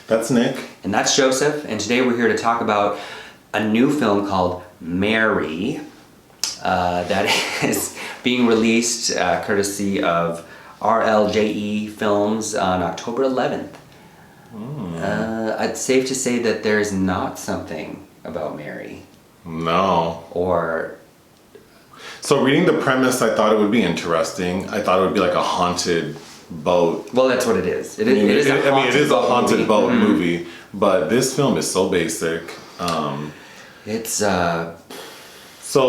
That's Nick. And that's Joseph. And today we're here to talk about a new film called Mary that is being released courtesy of RLJE Films on October 11th. It's safe to say that there's not something about Mary. No. Or... So reading the premise, I thought it would be interesting. I thought it would be like a haunted boat. Well, that's what it is. It is a haunted boat movie. But this film is so basic. So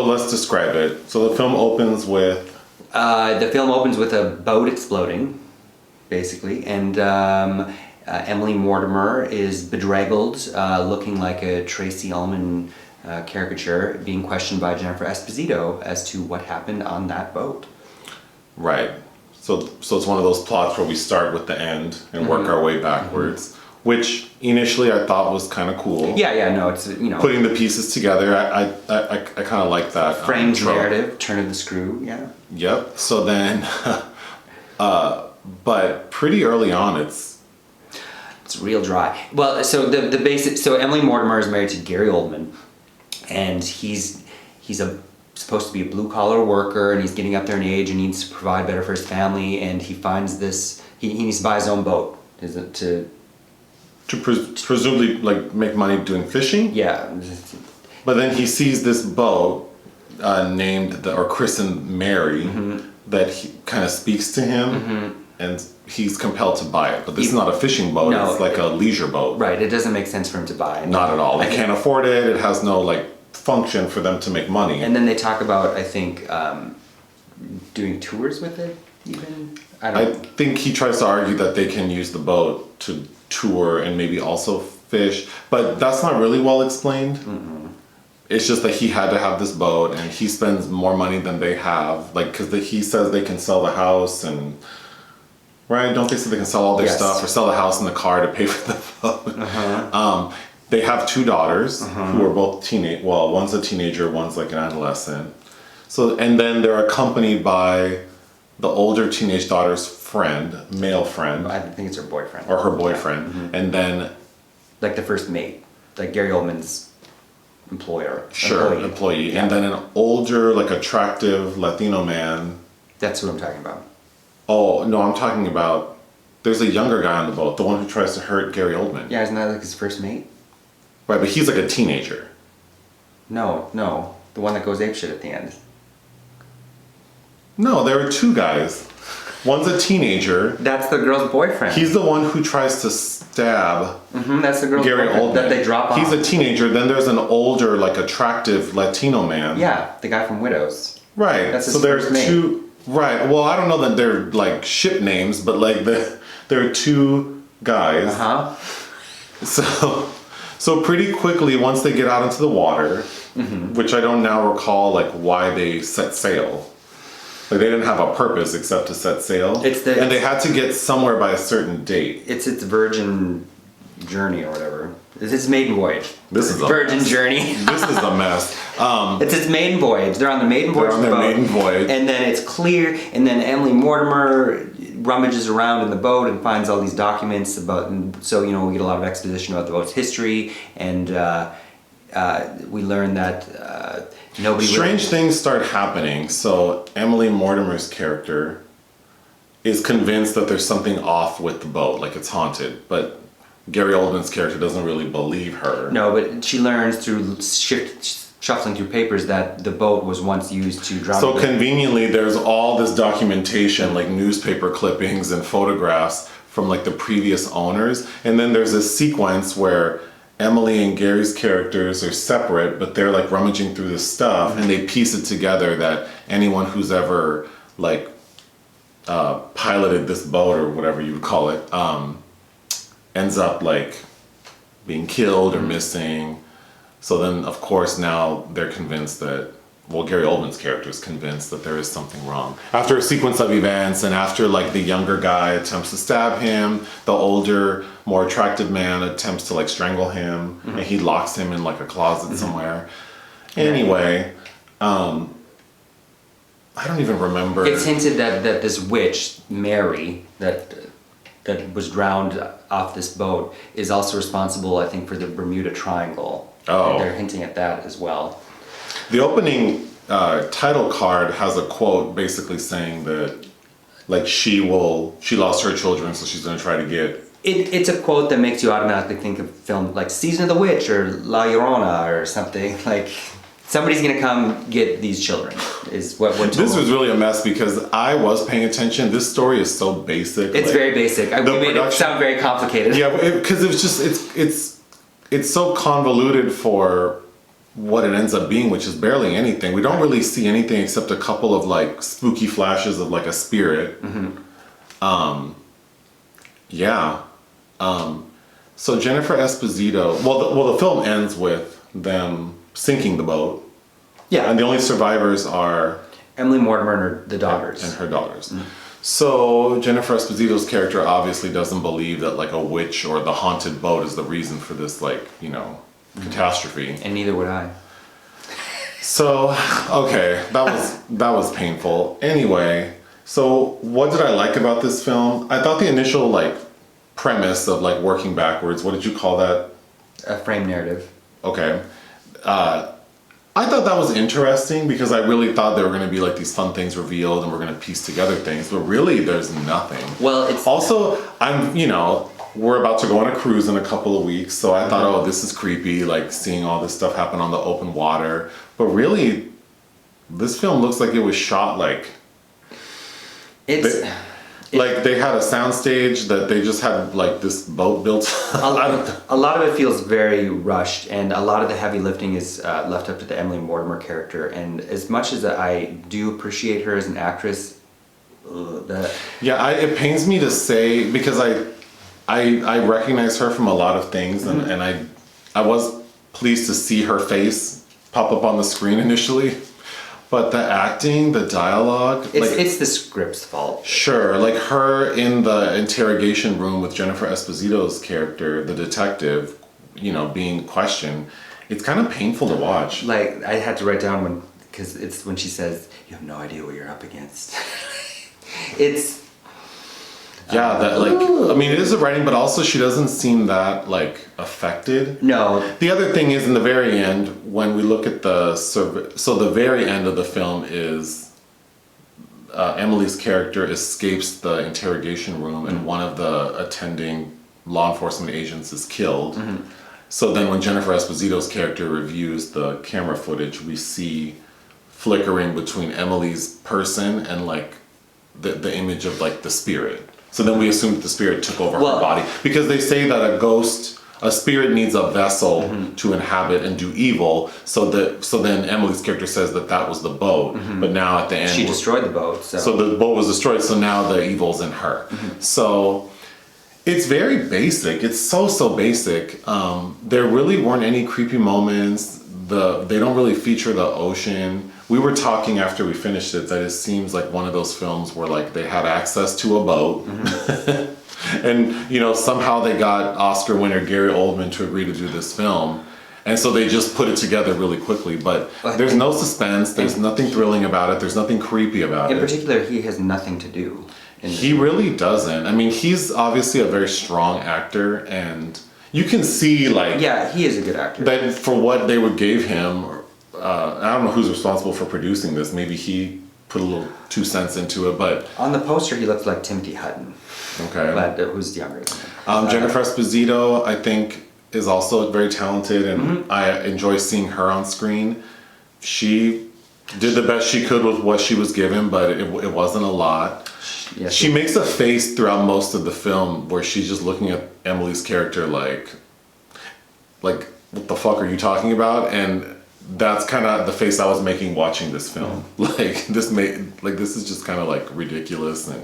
let's describe it. So the film opens with... a boat exploding, basically. And Emily Mortimer is bedraggled, looking like a Tracy Ullman caricature, being questioned by Jennifer Esposito as to what happened on that boat. Right. So it's one of those plots where we start with the end and work our way backwards, which initially I thought was kind of cool. Yeah, no, it's, putting the pieces together. I kind of like that. Framed narrative, turn of the screw, yeah. Yep. So then, but pretty early on, it's real dry. Well, so the basic. So Emily Mortimer is married to Gary Oldman, and he's supposed to be a blue collar worker, and he's getting up there in age and needs to provide better for his family. And he finds this. He needs to buy his own boat. To presumably like make money doing fishing. Yeah. But then he sees this boat named or christened Mary that he kind of speaks to him, and he's compelled to buy it. But this is not a fishing boat. No, it's like a leisure boat. Right. It doesn't make sense for him to buy. Not at all. They can't afford it. It has no function for them to make money. And then they talk about, I think, doing tours with it. Even I think he tries to argue that they can use the boat to tour and maybe also fish, but that's not really well explained. It's just that he had to have this boat, and he spends more money than they have, because he says they can sell the house, and right, don't they say they can sell all their stuff or sell the house and the car to pay for the boat? They have two daughters who are both teenage. Well, one's a teenager, one's like an adolescent. So, and then they're accompanied by the older teenage daughter's male friend. I think it's her boyfriend. Or her boyfriend. And then... like the first mate. Like Gary Oldman's employee. Employee. Yeah. And then an older, attractive Latino man. That's who I'm talking about. Oh, no, I'm talking about... There's a younger guy on the boat. The one who tries to hurt Gary Oldman. Yeah, isn't that his first mate? Right, but he's a teenager. No. The one that goes apeshit at the end. No, there are two guys. One's a teenager. That's the girl's boyfriend. He's the one who tries to stab that's the girl's Gary boyfriend Oldman. that they drop off. He's a teenager. Then there's an older, attractive Latino man. Yeah, the guy from Widows. Right. That's his so there's first name. two. Right. Well, I don't know that they're ship names, but there are two guys. So pretty quickly, once they get out into the water, which I don't now recall why they set sail. They didn't have a purpose except to set sail. And they had to get somewhere by a certain date. It's its virgin journey or whatever. It's its maiden voyage. This is a virgin mess. Journey. This is a mess. It's its maiden voyage. They're on the maiden voyage. They're on their maiden voyage. And then it's clear, and then Emily Mortimer rummages around in the boat and finds all these documents about, and so, we get a lot of exposition about the boat's history, and we learn that Strange things start happening. So Emily Mortimer's character is convinced that there's something off with the boat, it's haunted, but Gary Oldman's character doesn't really believe her. No, but she learns through shuffling through papers that the boat was once used to drown. So conveniently, there's all this documentation, newspaper clippings and photographs from the previous owners, and then there's this sequence where Emily and Gary's characters are separate, but they're rummaging through this stuff, and they piece it together that anyone who's ever piloted this boat or whatever you would call it ends up being killed or missing. So then, of course, now they're convinced that, Gary Oldman's character is convinced that there is something wrong. After a sequence of events, and after the younger guy attempts to stab him, the older, more attractive man attempts to strangle him, and he locks him in a closet somewhere. Anyway, I don't even remember. It's hinted that this witch, Mary, that was drowned off this boat is also responsible, I think, for the Bermuda Triangle. Oh. They're hinting at that as well. The opening title card has a quote basically saying that, like, she lost her children, so she's going to try to get... It's a quote that makes you automatically think of film like Season of the Witch or La Llorona or something. Like, somebody's going to come get these children, is what we're told. This was really a mess because I was paying attention. This story is so basic. It's very basic. We made it sound very complicated. Yeah, because it was just, it's so convoluted for what it ends up being, which is barely anything. We don't really see anything except a couple of like spooky flashes of like a spirit. So Jennifer Esposito, the film ends with them sinking the boat. Yeah. And the only survivors are Emily Mortimer and the daughters. And her daughters. So Jennifer Esposito's character obviously doesn't believe that like a witch or the haunted boat is the reason for this, like, you know, catastrophe. And neither would I. So, okay, that was painful. Anyway, so what did I like about this film? I thought the initial like premise of like working backwards, what did you call that? A frame narrative. Okay. I thought that was interesting because I really thought there were going to be like these fun things revealed and we're going to piece together things, but really there's nothing. Well, it's also, we're about to go on a cruise in a couple of weeks, so I thought, oh, this is creepy, like seeing all this stuff happen on the open water. But really, this film looks like it was shot like... They had a soundstage that they just had like this boat built. A lot of it feels very rushed, and a lot of the heavy lifting is left up to the Emily Mortimer character. And as much as I do appreciate her as an actress, it pains me to say because I recognize her from a lot of things, and I was pleased to see her face pop up on the screen initially. But the acting, the dialogue... It's the script's fault. Sure, like her in the interrogation room with Jennifer Esposito's character, the detective, being questioned. It's kind of painful to watch. Like, I had to write down because it's when she says, you have no idea what you're up against. It's... Yeah, it is a writing, but also she doesn't seem that, like, affected. No. The other thing is, in the very end, when we look at the very end of the film is Emily's character escapes the interrogation room and one of the attending law enforcement agents is killed. So then when Jennifer Esposito's character reviews the camera footage, we see flickering between Emily's person and, like, the image of, like, the spirit. So then we assume that the spirit took over her body. Because they say that a spirit needs a vessel to inhabit and do evil. So then Emily's character says that was the boat. But now at the end... She destroyed the boat. So the boat was destroyed, so now the evil's in her. So it's very basic. It's so basic. There really weren't any creepy moments. They don't really feature the ocean. We were talking after we finished it that it seems like one of those films where like they had access to a boat and somehow they got Oscar winner Gary Oldman to agree to do this film, and so they just put it together really quickly, but there's no suspense, there's nothing thrilling about it, there's nothing creepy about it. In particular, he has nothing to do. He really doesn't. I mean, he's obviously a very strong actor, and you can see like... Yeah, he is a good actor. That for what they gave him... I don't know who's responsible for producing this. Maybe he put a little 2 cents into it, but... On the poster, he looks like Timothy Hutton. Okay. But who's younger than him. Jennifer Esposito, I think, is also very talented, and I enjoy seeing her on screen. She did the best she could with what she was given, but it wasn't a lot. Yes, she makes a face throughout most of the film where she's just looking at Emily's character like, what the fuck are you talking about? And... that's kind of the face I was making watching this film. This is just kind of like ridiculous, and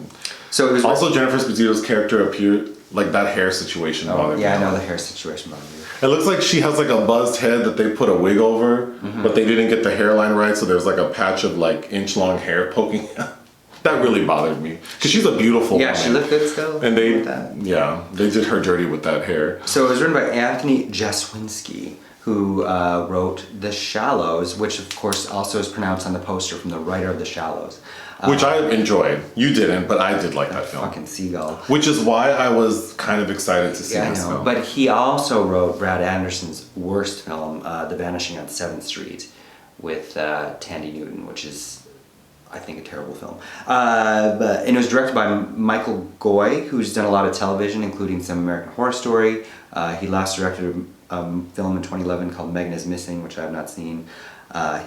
so it was also Jennifer Esposito's character appeared like that hair situation bothered me. Yeah, I know the hair situation bothered me. It looks like she has like a buzzed head that they put a wig over, but they didn't get the hairline right, so there's like a patch of like inch-long hair poking out. That really bothered me because she's a beautiful woman. She looked good still. And they did her dirty with that hair. So it was written by Anthony Jaswinski, who wrote The Shallows, which of course also is pronounced on the poster from the writer of The Shallows. which I enjoyed. You didn't, but I did like that film. Fucking seagull. Which is why I was kind of excited to see Yeah, I this know. film. But he also wrote Brad Anderson's worst film, The Vanishing on 7th Street, with Tandy Newton, which is, I think, a terrible film. And it was directed by Michael Goi, who's done a lot of television, including some American Horror Story. He last directed a film in 2011 called Megan is Missing, which I have not seen.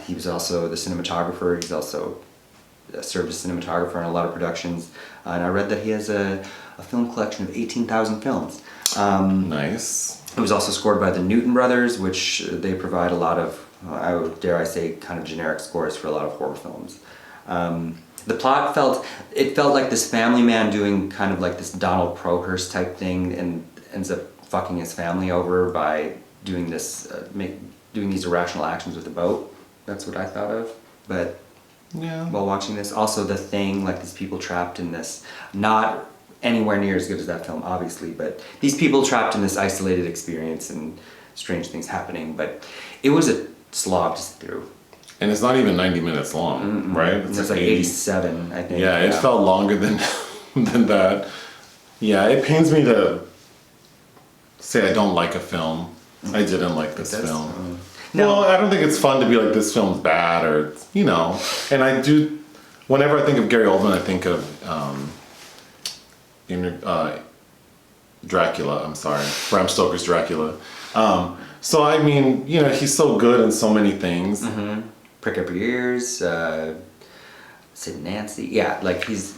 He was also the cinematographer. He's also served as cinematographer in a lot of productions. And I read that he has a film collection of 18,000 films. Nice. It was also scored by the Newton brothers, which they provide a lot of, dare I say, kind of generic scores for a lot of horror films. The plot felt like this family man doing kind of like this Donald Prohurst type thing, and ends up fucking his family over by doing this, doing these irrational actions with the boat. That's what I thought of. But yeah, while watching this, also The Thing, like these people trapped in this, not anywhere near as good as that film, obviously, but these people trapped in this isolated experience and strange things happening. But it was a slog to sit through. And it's not even 90 minutes long, right? It's like 87, I think. Yeah, it felt longer than than that. Yeah, it pains me to say I don't like a film. I didn't like this film. No. Well, I don't think it's fun to be like, this film's bad, or, you know. And I do, whenever I think of Gary Oldman, I think of Dracula, I'm sorry, Bram Stoker's Dracula. So, I mean, you know, he's so good in so many things. Mm-hmm. Prick Up Your Ears, Sid and Nancy. Yeah, like he's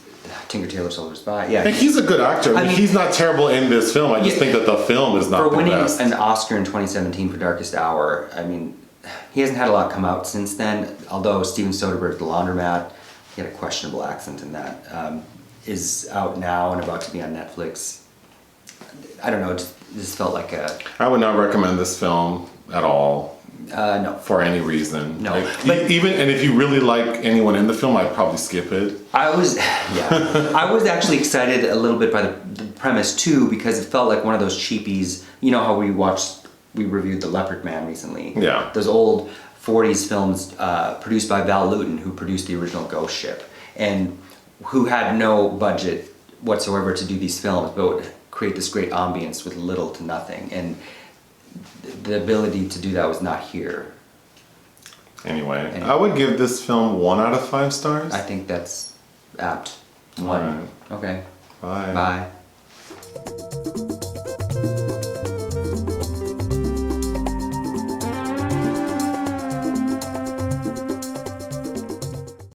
Tinker Tailor Soldier Spy. Yeah, and he's a good actor. I mean, he's not terrible in this film. I just think that the film is not the best. For winning an Oscar in 2017 for Darkest Hour, I mean, he hasn't had a lot come out since then. Although Steven Soderbergh, The Laundromat, he had a questionable accent in that, is out now and about to be on Netflix. I don't know. It just felt like a. I would not recommend this film at all. No. For any reason. No. Like, But even, and if you really like anyone in the film, I'd probably skip it. I was actually excited a little bit by the premise too, because it felt like one of those cheapies. You know how we reviewed The Leopard Man recently. Yeah. Those old 40s films produced by Val Lewton, who produced the original Ghost Ship, and who had no budget whatsoever to do these films, but would create this great ambience with little to nothing. And the ability to do that was not here. Anyway, I would give this film 1 out of 5 stars. I think that's apt. 1. Right. Okay. Bye. Bye.